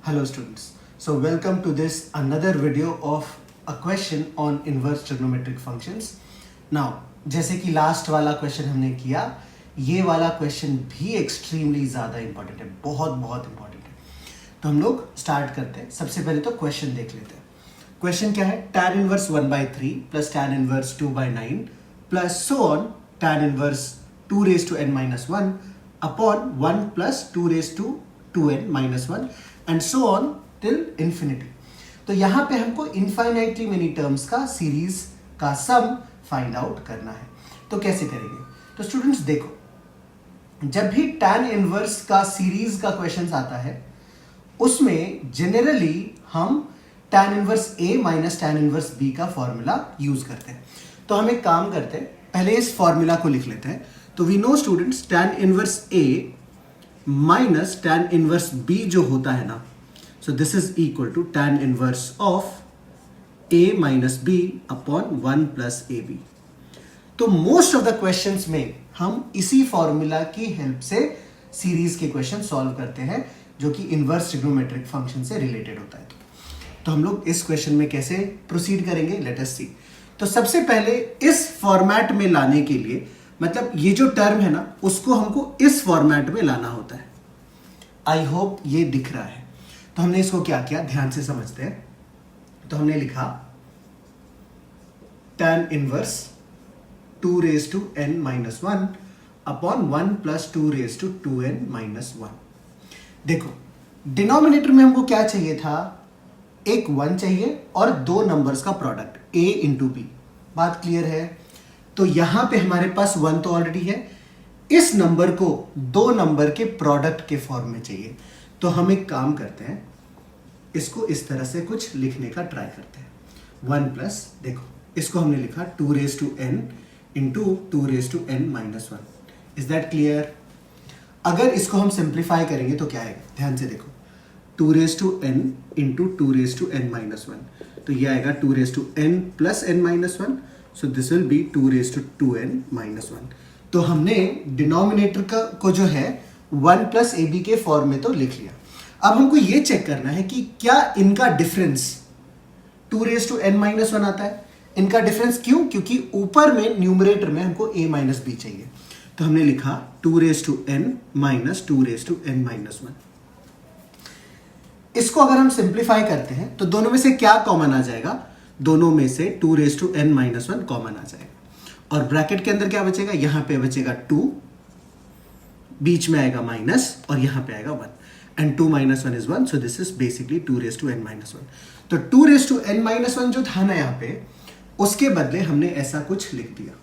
Hello students. So welcome to this another video of a question on inverse trigonometric functions. Now जैसे कि last वाला question हमने किया, ये वाला क्वेश्चन भी एक्सट्रीमली ज़्यादा इंपॉर्टेंट है, बहुत बहुत इंपॉर्टेंट है. तो हम लोग स्टार्ट करते हैं. सबसे पहले तो क्वेश्चन देख लेते हैं. क्वेश्चन क्या है? tan inverse 1/3 plus tan inverse 2/9 plus so on tan inverse 2 raised to n minus 1 upon 1 plus 2 raised to 2n minus 1 and so on till infinity. तो यहां पे हमको इनफाइनाइटली मेनी टर्म्स का सीरीज का सम फाइंड आउट करना है. तो कैसे करेंगे? तो स्टूडेंट्स देखो, जब भी tan इनवर्स का सीरीज का क्वेश्चन आता है उसमें जनरली हम tan inverse a minus tan inverse b का फॉर्मूला यूज करते हैं. तो हम एक काम करते हैं, पहले इस फॉर्मूला को लिख लेते हैं. तो we know students tan inverse a minus tan inverse b जो होता है ना, so this is equal to tan inverse of a minus b upon 1 plus A B. तो मोस्ट ऑफ द क्वेश्चंस में हम इसी फॉर्मूला की हेल्प से सीरीज के क्वेश्चन सॉल्व करते हैं जो कि इनवर्स ट्रिग्नोमेट्रिक फंक्शन से रिलेटेड होता है. तो हम लोग इस क्वेश्चन में कैसे प्रोसीड करेंगे, लेट अस सी. तो सबसे पहले इस फॉर्मेट में लाने के लिए, मतलब ये जो टर्म है ना, उसको हमको इस फॉर्मेट में लाना होता है. आई होप ये दिख रहा है. तो हमने इसको क्या किया, ध्यान से समझते हैं. तो हमने लिखा tan inverse 2 raised to n minus 1 upon 1 plus 2 raised to 2n minus 1. देखो, डिनोमिनेटर में हमको क्या चाहिए था? एक 1 चाहिए और दो नंबर्स का प्रोडक्ट a इंटू बी. बात क्लियर है? तो यहां पे हमारे पास 1 तो ऑलरेडी है, इस नंबर को दो नंबर के प्रोडक्ट के फॉर्म में चाहिए. तो हम एक काम करते हैं, इसको इस तरह से कुछ लिखने का ट्राई करते हैं. 1 प्लस, देखो इसको हमने लिखा 2 raised to n into 2 raised to n minus 1. Is that clear? अगर इसको हम सिंप्लीफाई करेंगे तो क्या आएगा, ध्यान से देखो. 2 raised to n into 2 raised to n minus 1, तो ये आएगा 2 raised to n plus n minus 1. So this will be 2 raised to 2n minus 1. तो हमने डिनोमिनेटर को जो है 1 प्लस ए बी के फॉर्म में तो लिख लिया. अब हमको ये चेक करना है कि क्या इनका difference 2 raised to n minus 1 आता है. इनका डिफरेंस क्यों? क्योंकि ऊपर में न्यूमरेटर में हमको a माइनस बी चाहिए. तो हमने लिखा 2 raised to n minus 2 raised to n minus 1. इसको अगर हम सिंप्लीफाई करते हैं तो दोनों में से क्या कॉमन आ जाएगा? दोनों में से 2 raised to n minus 1 common आ जाएगा. और ब्रैकेट के अंदर क्या बचेगा? यहां पे बचेगा 2, बीच में आएगा माइनस और यहां पे आएगा 1. And 2 minus 1 is 1, so this is basically 2 raised to n minus 1. तो 2 raised to n minus 1 जो था ना यहां पे, उसके बदले हमने ऐसा कुछ लिख दिया.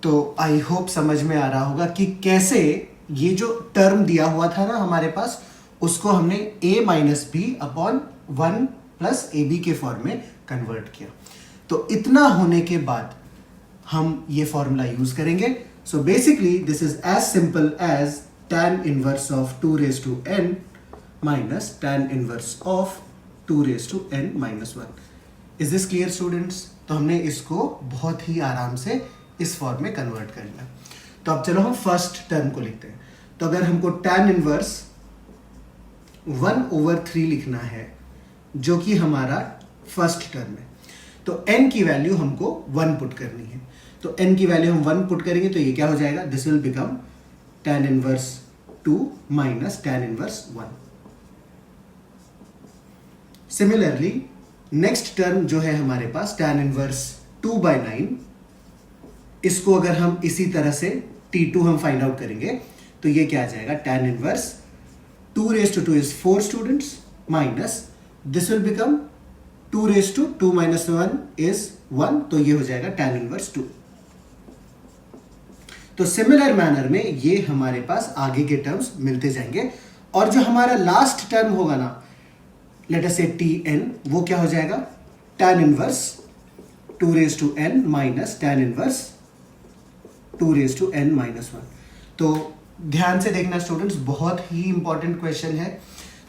तो आई होप समझ में आ रहा होगा कि कैसे ये जो टर्म दिया हुआ था ना हमारे पास, उसको हमने a minus B upon 1 plus A B के फॉर्म में कन्वर्ट किया. तो इतना होने के बाद हम ये फॉर्मूला यूज करेंगे. So basically this is as simple as tan inverse of 2 raised to n minus tan inverse of 2 raised to n minus 1. Is this clear students? तो हमने इसको बहुत ही आराम से इस फॉर्म में कन्वर्ट कर लिया. तो अब चलो हम फर्स्ट टर्म को लिखते हैं. तो अगर हमको tan इनवर्स 1/3 लिखना है, जो कि हमारा फर्स्ट टर्म है, तो n की वैल्यू हमको 1 पुट करनी है. तो n की वैल्यू हम 1 पुट करेंगे तो ये क्या हो जाएगा? This will become tan inverse 2 minus tan inverse 1. Similarly next term जो है हमारे पास tan इनवर्स 2/9, इसको अगर हम इसी तरह से T2 हम फाइंड आउट करेंगे तो ये क्या आ जाएगा? tan inverse 2 raised to 2 is 4 students minus this will become 2 raised to 2 minus 1 is 1, तो ये हो जाएगा tan इनवर्स 2. तो सिमिलर मैनर में ये हमारे पास आगे के टर्म्स मिलते जाएंगे. और जो हमारा लास्ट टर्म होगा ना, लेट अस से Tn, वो क्या हो जाएगा? tan inverse 2 raised to n minus tan inverse 2 raised to n minus 1. तो ध्यान से देखना स्टूडेंट्स, बहुत ही इंपॉर्टेंट क्वेश्चन है.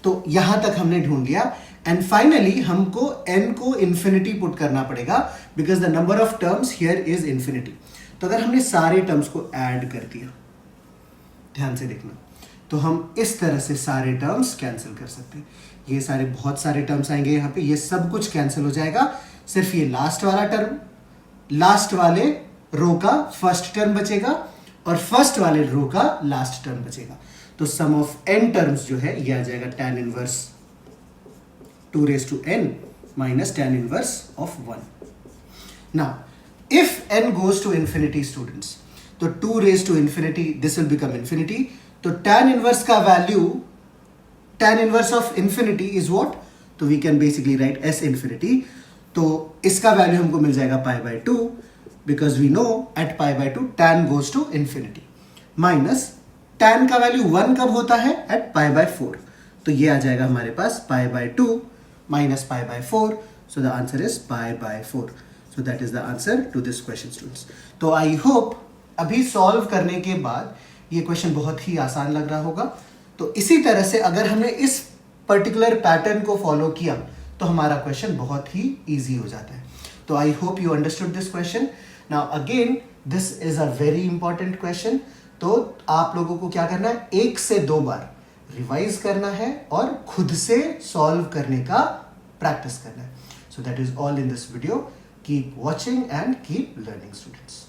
तो यहां तक हमने ढूंढ लिया एंड फाइनली हमको n को इंफिनिटी पुट करना पड़ेगा because the number of terms here is infinity. तो अगर हमने सारे टर्म्स को ऐड कर दिया, ध्यान से देखना, तो हम इस तरह से सारे टर्म्स कैंसिल कर सकते हैं। ये सारे बहुत सारे टर्म्स आएंगे यहाँ पे, ये सब कुछ कैंसिल हो जाएगा, सिर्फ ये लास्ट वाला टर्म, लास्ट वाले रो का फर्स्ट टर्म बचेगा और फर्स्ट वाले रो का लास्ट टर्म बचेगा। तो सम ऑफ n टर्म्स जो है ये आ जाएगा tan inverse 2 raised to n minus tan inverse of 1. Now, if n goes to infinity students, तो 2 raised to infinity, this will become infinity. तो tan inverse का value, tan inverse of infinity is what? तो we can basically write s infinity. तो इसका value हमको मिल जाएगा pi by 2, because we know at pi by 2 tan goes to infinity. Minus tan का value 1 कब होता है? At pi by 4. तो ये आ जाएगा हमारे पास pi by 2 minus pi by 4. So the answer is pi by 4. So that is the answer to this question, students. तो I hope अभी सॉल्व करने के बाद ये क्वेश्चन बहुत ही आसान लग रहा होगा। तो इसी तरह से अगर हमने इस पर्टिकुलर पैटर्न को फॉलो किया तो हमारा क्वेश्चन बहुत ही इजी हो जाता है। तो I hope you understood this question. Now again this is a very important question. तो आप लोगों को क्या करना है, 1 से 2 बार रिवाइज करना है और खुद से सॉल्व करने का प्रैक्टिस करना है। So that is all in this video. Keep watching and keep learning students.